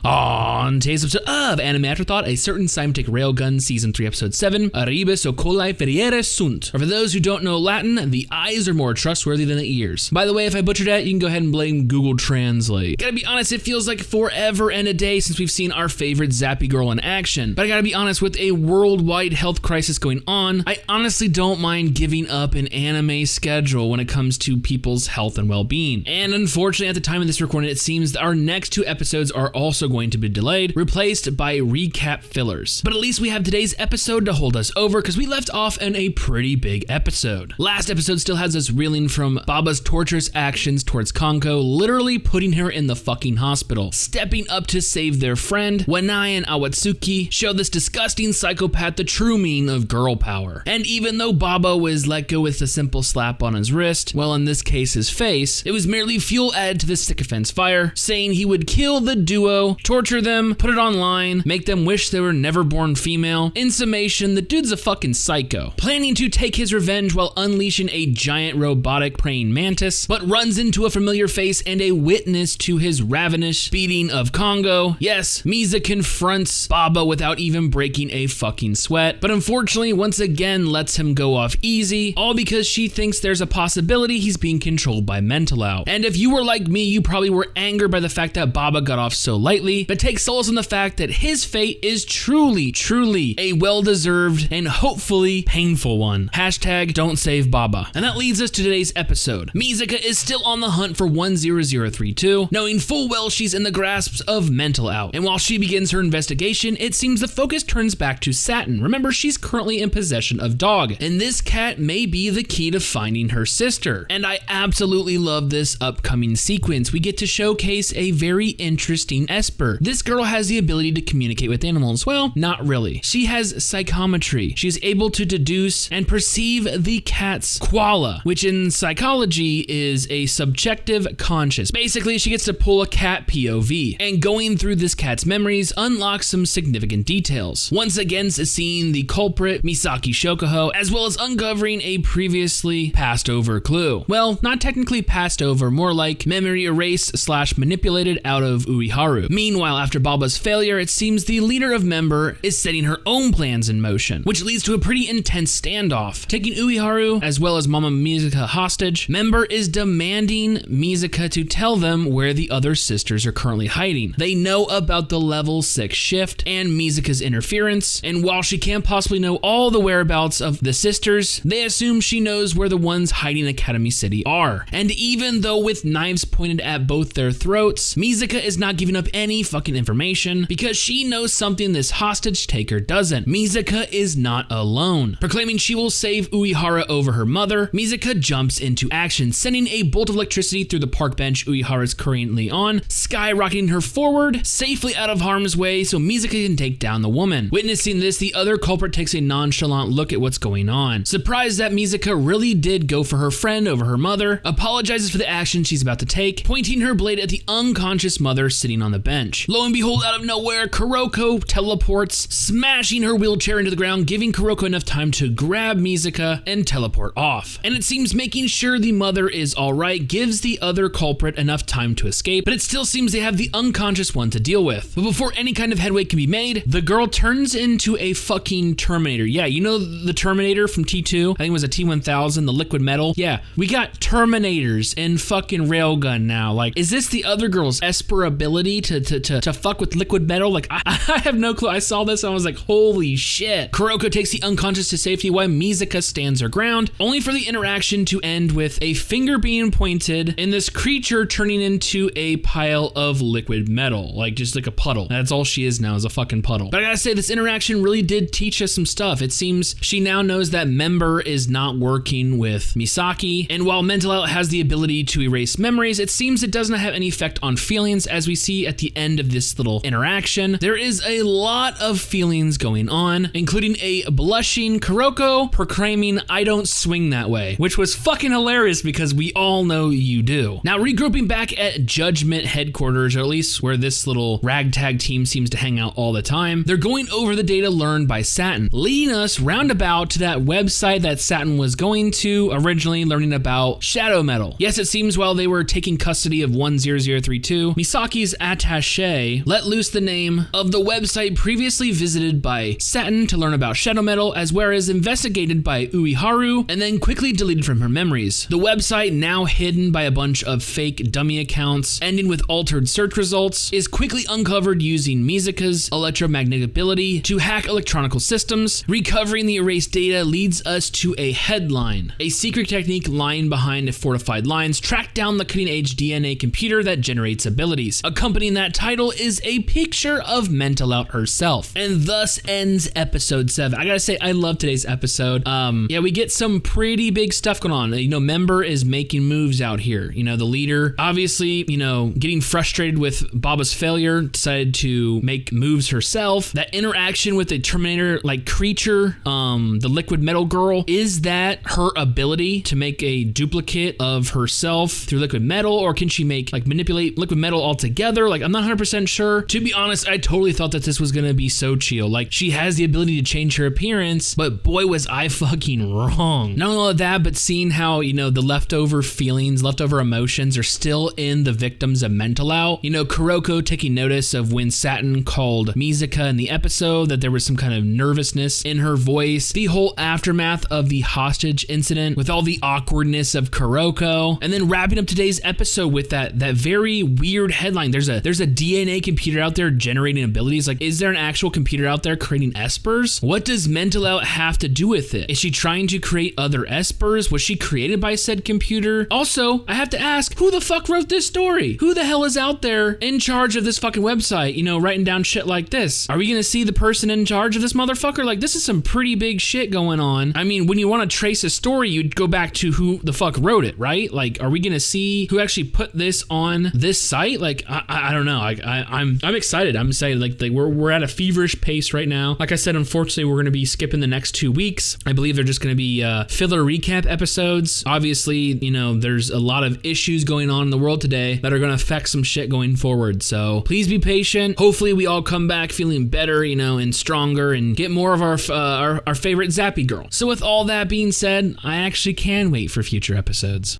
On today's episode of Anime Afterthought, a Certain Scientific Railgun Season 3 Episode 7, Auribus Oculi Fideliores Sunt. Or for those who don't know Latin, the eyes are more trustworthy than the ears. By the way, if I butchered that, you can go ahead and blame Google Translate. Gotta be honest, it feels like forever and a day since we've seen our favorite Zappy girl in action. But I gotta be honest, with a worldwide health crisis going on, I honestly don't mind giving up an anime schedule when it comes to people's health and well-being. And unfortunately, at the time of this recording, it seems that our next two episodes are also going to be delayed, replaced by recap fillers. But at least we have today's episode to hold us over, because we left off in a pretty big episode. Last episode still has us reeling from Baba's torturous actions towards Kanko, literally putting her in the fucking hospital, stepping up to save their friend. Wanai and Awatsuki show this disgusting psychopath the true meaning of girl power. And even though Baba was let go with a simple slap on his wrist, well, in this case his face, it was merely fuel added to the sycophant's fire, saying he would kill the duo, torture them, put it online, make them wish they were never born female. In summation, the dude's a fucking psycho, planning to take his revenge while unleashing a giant robotic praying mantis, but runs into a familiar face and a witness to his ravenous beating of Congo. Yes, Misa confronts Baba without even breaking a fucking sweat, but unfortunately once again lets him go off easy, all because she thinks there's a possibility he's being controlled by Mental Out. And if you were like me, you probably were angered by the fact that Baba got off so lightly, but take solace in the fact that his fate is truly a well-deserved and hopefully painful one. Hashtag don't save Baba. And that leads us to today's episode. Mizuka is still on the hunt for 10032, knowing full well she's in the grasp of Mental Out. And while she begins her investigation, it seems the focus turns back to Satin. Remember, she's currently in possession of Dog, and this cat may be the key to finding her sister. And I absolutely love this upcoming sequence. We get to showcase a very interesting Esper. This girl has the ability to communicate with animals. Well, not really. She has psychometry. She's able to deduce and perceive the cat's koala, which in psychology is a subjective conscious. Basically, she gets to pull a cat POV, and going through this cat's memories unlocks some significant details. Once again, seeing the culprit, Misaki Shokuho, as well as uncovering a previously passed over clue. Well, not technically passed over, more like memory erased / manipulated out of Uiharu. Meanwhile, after Baba's failure, it seems the leader of Member is setting her own plans in motion, which leads to a pretty intense standoff. Taking Uiharu as well as Mama Mizuka hostage, Member is demanding Mizuka to tell them where the other sisters are currently hiding. They know about the level 6 shift and Mizuka's interference, and while she can't possibly know all the whereabouts of the sisters, they assume she knows where the ones hiding Academy City are. And even though with knives pointed at both their throats, Mizuka is not giving up any fucking information because she knows something this hostage taker doesn't. Mizuka is not alone. Proclaiming she will save Uehara over her mother, Mizuka jumps into action, sending a bolt of electricity through the park bench Uehara is currently on, skyrocketing her forward, safely out of harm's way so Mizuka can take down the woman. Witnessing this, the other culprit takes a nonchalant look at what's going on. Surprised that Mizuka really did go for her friend over her mother, apologizes for the action she's about to take, pointing her blade at the unconscious mother sitting on the bench. Lo and behold, out of nowhere, Kuroko teleports, smashing her wheelchair into the ground, giving Kuroko enough time to grab Mizuka and teleport off. And it seems making sure the mother is alright gives the other culprit enough time to escape, but it still seems they have the unconscious one to deal with. But before any kind of headway can be made, the girl turns into a fucking Terminator. Yeah, you know the Terminator from T2? I think it was a T-1000, the liquid metal. Yeah, we got Terminators in fucking Railgun now. Like, is this the other girl's Esper ability to fuck with liquid metal? Like, I have no clue. I saw this and I was like, holy shit. Kuroko takes the unconscious to safety while Mizuka stands her ground, only for the interaction to end with a finger being pointed and this creature turning into a pile of liquid metal. Like, just like a puddle. That's all she is now, is a fucking puddle. But I gotta say, this interaction really did teach us some stuff. It seems she now knows that Member is not working with Misaki, and while Mental Out has the ability to erase memories, it seems it does not have any effect on feelings, as we see at the end of this little interaction. There is a lot of feelings going on, including a blushing Kuroko proclaiming, "I don't swing that way," which was fucking hilarious because we all know you do. Now, regrouping back at Judgment headquarters, or at least where this little ragtag team seems to hang out all the time, they're going over the data learned by Satin, leading us roundabout to that website that Satin was going to originally, learning about shadow metal. Yes, it seems while they were taking custody of 10032, Misaki's attaché let loose the name of the website previously visited by Satin to learn about shadow metal, as well as investigated by Uiharu, and then quickly deleted from her memories. The website, now hidden by a bunch of fake dummy accounts ending with altered search results, is quickly uncovered using Mizuka's electromagnetic ability to hack electronical systems. Recovering the erased data leads us to a headline. A secret technique lying behind fortified lines track down the cutting-edge DNA computer that generates abilities. Accompanying that title is a picture of Mental Out herself. And thus ends episode 7. I gotta say, I love today's episode. Yeah, we get some pretty big stuff going on. You know, Member is making moves out here. You know, the leader, obviously, you know, getting frustrated with Baba's failure, decided to make moves herself. That interaction with the Terminator-like creature, the liquid metal girl, is that her ability to make a duplicate of herself through liquid metal, or can she manipulate liquid metal altogether? Like, I'm not 100% sure. To be honest, I totally thought that this was gonna be so chill. Like, she has the ability to change her appearance, but boy was I fucking wrong. Not only that, but seeing how, you know, the leftover feelings, leftover emotions are still in the victims of Mental Out. You know, Kuroko taking notice of when Satin called Mizuka in the episode, that there was some kind of nervousness in her voice. The whole aftermath of the hostage incident with all the awkwardness of Kuroko, and then wrapping up today's episode with that very weird headline. There's a DNA computer out there generating abilities. Like, is there an actual computer out there creating espers? What does Mental Out have to do with it? Is she trying to create other espers? Was she created by said computer? Also, I have to ask, who the fuck wrote this story? Who the hell is out there in charge of this fucking website, you know, writing down shit like this? Are we gonna see the person in charge of this motherfucker? Like, this is some pretty big shit going on. I mean, when you want to trace a story, you'd go back to who the fuck wrote it, right? Like, are we gonna see who actually put this on this site? Like, I don't know. I'm excited. I'm excited. Like we're at a feverish pace right now. Like I said, unfortunately, we're gonna be skipping the next 2 weeks. I believe they're just gonna be filler recap episodes. Obviously, you know, there's a lot of issues going on in the world today that are gonna affect some shit going forward. So please be patient. Hopefully, we all come back feeling better, you know, and stronger, and get more of our favorite Zappy girl. So with all that being said, I actually can wait for future episodes.